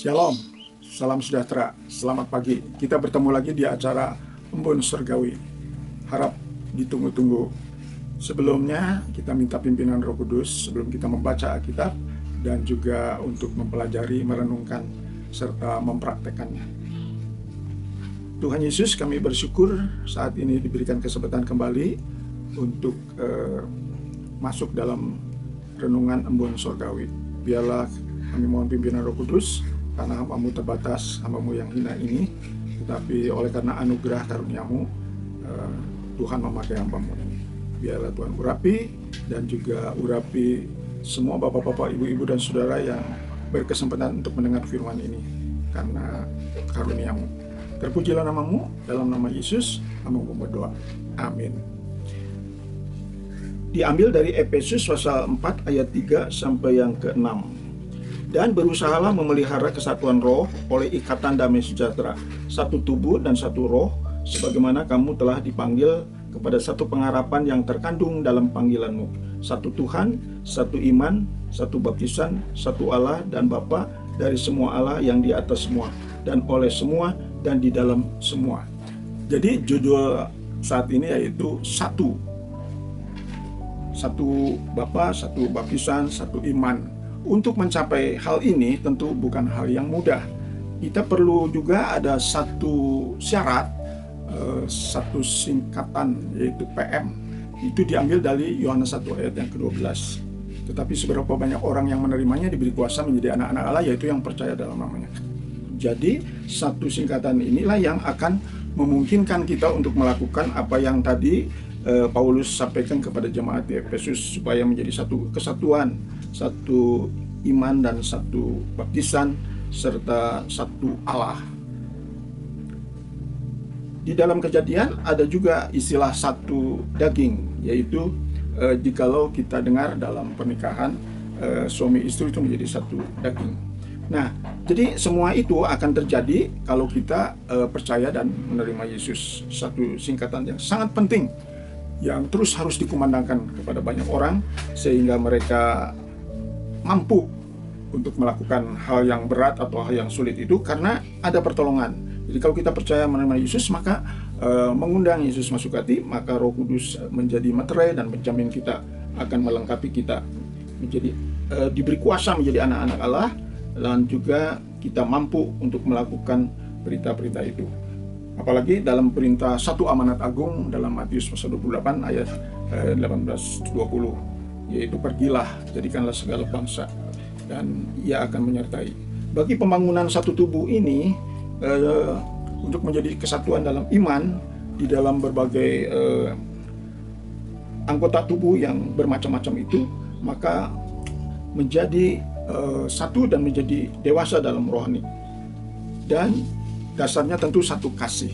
Shalom, salam sejahtera, selamat pagi. Kita bertemu lagi di acara Embun Surgawi. Harap ditunggu-tunggu. Sebelumnya kita minta pimpinan Roh Kudus sebelum kita membaca Alkitab dan juga untuk mempelajari, merenungkan, serta mempraktekannya. Tuhan Yesus, kami bersyukur saat ini diberikan kesempatan kembali untuk masuk dalam renungan Embun Surgawi. Biarlah kami mohon pimpinan Roh Kudus, karena hamba-Mu terbatas, hamba-Mu yang hina ini, tetapi oleh karena anugerah karunia-Mu, Tuhan memakai hamba-Mu ini. Biarlah Tuhan urapi, dan juga urapi semua bapak-bapak, ibu-ibu, dan saudara yang berkesempatan untuk mendengar firman ini, karena karunia-Mu. Terpujilah nama-Mu, dalam nama Yesus, hamba-Mu berdoa. Amin. Diambil dari Efesus pasal 4 ayat 3 sampai yang ke-6. Dan berusahalah memelihara kesatuan roh oleh ikatan damai sejahtera, satu tubuh dan satu roh, sebagaimana kamu telah dipanggil kepada satu pengharapan yang terkandung dalam panggilanmu. Satu Tuhan, satu iman, satu baptisan, satu Allah dan Bapa dari semua Allah yang di atas semua, dan oleh semua, dan di dalam semua. Jadi judul saat ini yaitu satu Bapa, satu baptisan, satu iman. Untuk mencapai hal ini tentu bukan hal yang mudah. Kita perlu juga ada satu syarat, satu singkatan, yaitu PM. Itu diambil dari Yohanes 1 ayat yang ke-12. Tetapi seberapa banyak orang yang menerimanya diberi kuasa menjadi anak-anak Allah, yaitu yang percaya dalam namanya. Jadi satu singkatan inilah yang akan memungkinkan kita untuk melakukan apa yang tadi Paulus sampaikan kepada jemaat di Efesus, supaya menjadi satu kesatuan, satu iman dan satu baptisan, serta satu Allah. Di dalam Kejadian ada juga istilah satu daging, yaitu jikalau kita dengar dalam pernikahan suami istri itu menjadi satu daging. Nah, jadi semua itu akan terjadi kalau kita percaya dan menerima Yesus. Satu singkatan yang sangat penting, yang terus harus dikumandangkan kepada banyak orang, sehingga mereka mampu untuk melakukan hal yang berat atau hal yang sulit itu, karena ada pertolongan. Jadi kalau kita percaya menerima Yesus, maka mengundang Yesus masuk hati, maka Roh Kudus menjadi materai dan menjamin kita, akan melengkapi kita menjadi diberi kuasa menjadi anak-anak Allah, dan juga kita mampu untuk melakukan berita-berita itu. Apalagi dalam perintah satu amanat agung dalam Matius pasal 28 ayat 18-20, yaitu pergilah, jadikanlah segala bangsa, dan ia akan menyertai. Bagi pembangunan satu tubuh ini, untuk menjadi kesatuan dalam iman, di dalam berbagai anggota tubuh yang bermacam-macam itu, maka menjadi satu dan menjadi dewasa dalam rohani. Dan dasarnya tentu satu kasih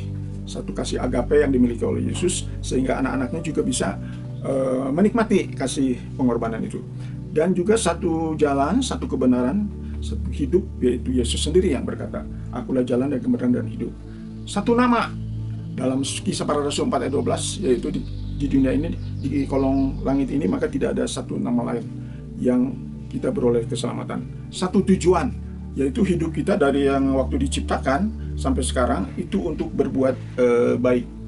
agape yang dimiliki oleh Yesus, sehingga anak-anaknya juga bisa menikmati kasih pengorbanan itu. Dan juga satu jalan, satu kebenaran, satu hidup, yaitu Yesus sendiri yang berkata, akulah jalan dan kebenaran dan hidup. Satu nama dalam Kisah Para Rasul 4 ayat 12, yaitu di dunia ini, di kolong langit ini, maka tidak ada satu nama lain yang kita beroleh keselamatan. Satu tujuan, yaitu hidup kita dari yang waktu diciptakan sampai sekarang itu untuk berbuat baik.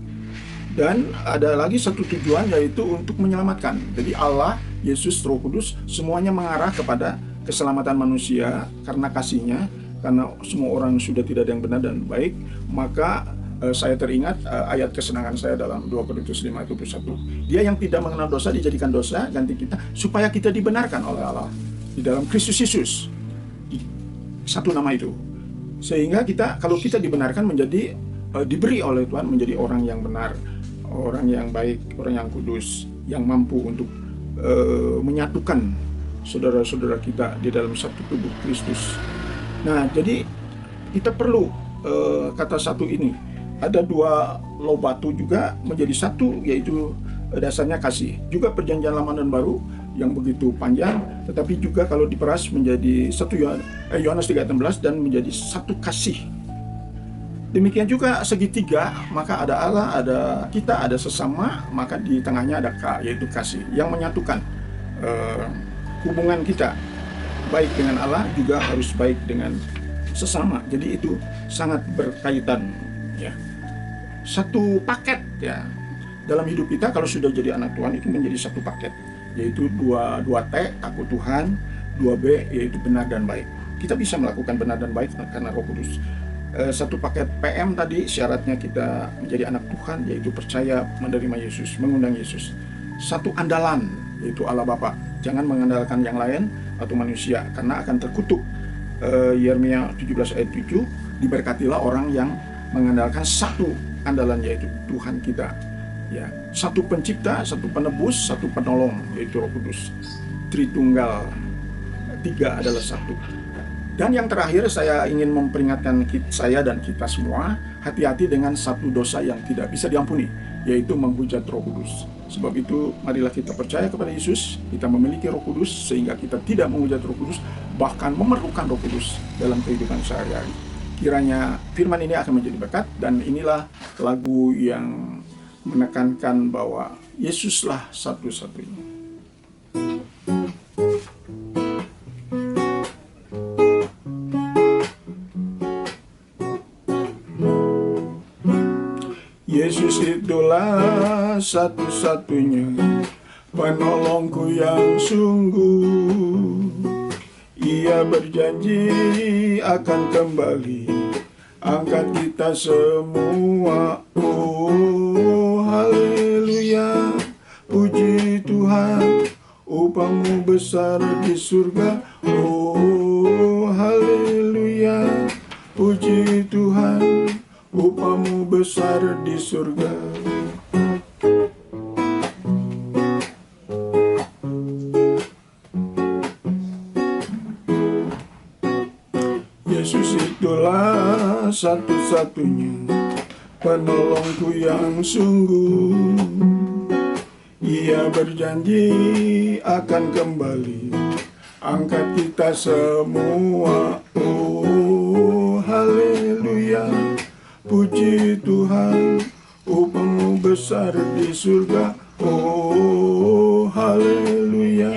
Dan ada lagi satu tujuan, yaitu untuk menyelamatkan. Jadi Allah, Yesus, Roh Kudus, semuanya mengarah kepada keselamatan manusia karena kasih-Nya. Karena semua orang sudah tidak ada yang benar dan baik, maka saya teringat ayat kesenangan saya dalam 2 Korintus 5 ayat 21. Dia yang tidak mengenal dosa dijadikan dosa ganti kita, supaya kita dibenarkan oleh Allah di dalam Kristus Yesus. Satu nama itu, sehingga kita, kalau kita dibenarkan, menjadi diberi oleh Tuhan menjadi orang yang benar, orang yang baik, orang yang kudus, yang mampu untuk menyatukan saudara-saudara kita di dalam satu tubuh Kristus. Nah, jadi kita perlu kata satu ini. Ada dua loh batu juga menjadi satu, yaitu dasarnya kasih. Juga perjanjian lama dan baru yang begitu panjang, tetapi juga kalau diperas menjadi satu, Yohanes 3:16, dan menjadi satu kasih. Demikian juga segitiga, maka ada Allah, ada kita, ada sesama, maka di tengahnya ada yaitu kasih yang menyatukan hubungan kita baik dengan Allah, juga harus baik dengan sesama. Jadi itu sangat berkaitan, ya. Satu paket, ya. Dalam hidup kita kalau sudah jadi anak Tuhan itu menjadi satu paket, yaitu dua T, takut Tuhan, 2B yaitu benar dan baik. Kita bisa melakukan benar dan baik karena Roh Kudus. Satu paket PM tadi syaratnya kita menjadi anak Tuhan, yaitu percaya, menerima Yesus, mengundang Yesus. Satu andalan yaitu Allah Bapa. Jangan mengandalkan yang lain atau manusia karena akan terkutuk. Yeremia 17 ayat 7, diberkatilah orang yang mengandalkan satu andalan yaitu Tuhan kita. Ya, satu pencipta, satu penebus, satu penolong yaitu Roh Kudus. Tritunggal, tiga adalah satu. Dan yang terakhir saya ingin memperingatkan saya dan kita semua, hati-hati dengan satu dosa yang tidak bisa diampuni, yaitu menghujat Roh Kudus. Sebab itu marilah kita percaya kepada Yesus, kita memiliki Roh Kudus sehingga kita tidak menghujat Roh Kudus, bahkan memerlukan Roh Kudus dalam kehidupan sehari-hari. Kiranya firman ini akan menjadi berkat, dan inilah lagu yang menekankan bahwa Yesuslah satu-satunya. Yesus itulah satu-satunya penolongku yang sungguh. Ia berjanji akan kembali angkat kita semua. Oh haleluya, puji Tuhan, upahmu besar di surga. Oh haleluya, puji Tuhan, upahmu besar di surga. Yesus itulah satu-satunya penolongku yang sungguh. Ia berjanji akan kembali angkat kita semua. Oh haleluya, puji Tuhan, upahmu besar di surga. Oh haleluya,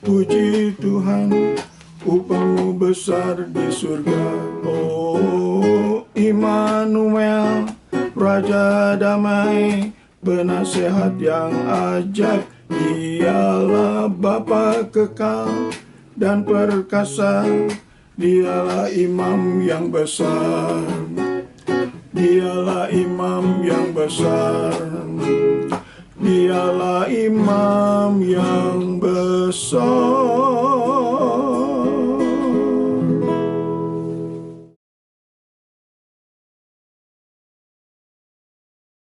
puji Tuhan, upahmu besar di surga. Oh Immanuel, Raja damai, penasehat yang ajaib. Dialah Bapa kekal dan perkasa, dialah imam yang besar. Dialah imam yang besar. Dialah imam yang besar.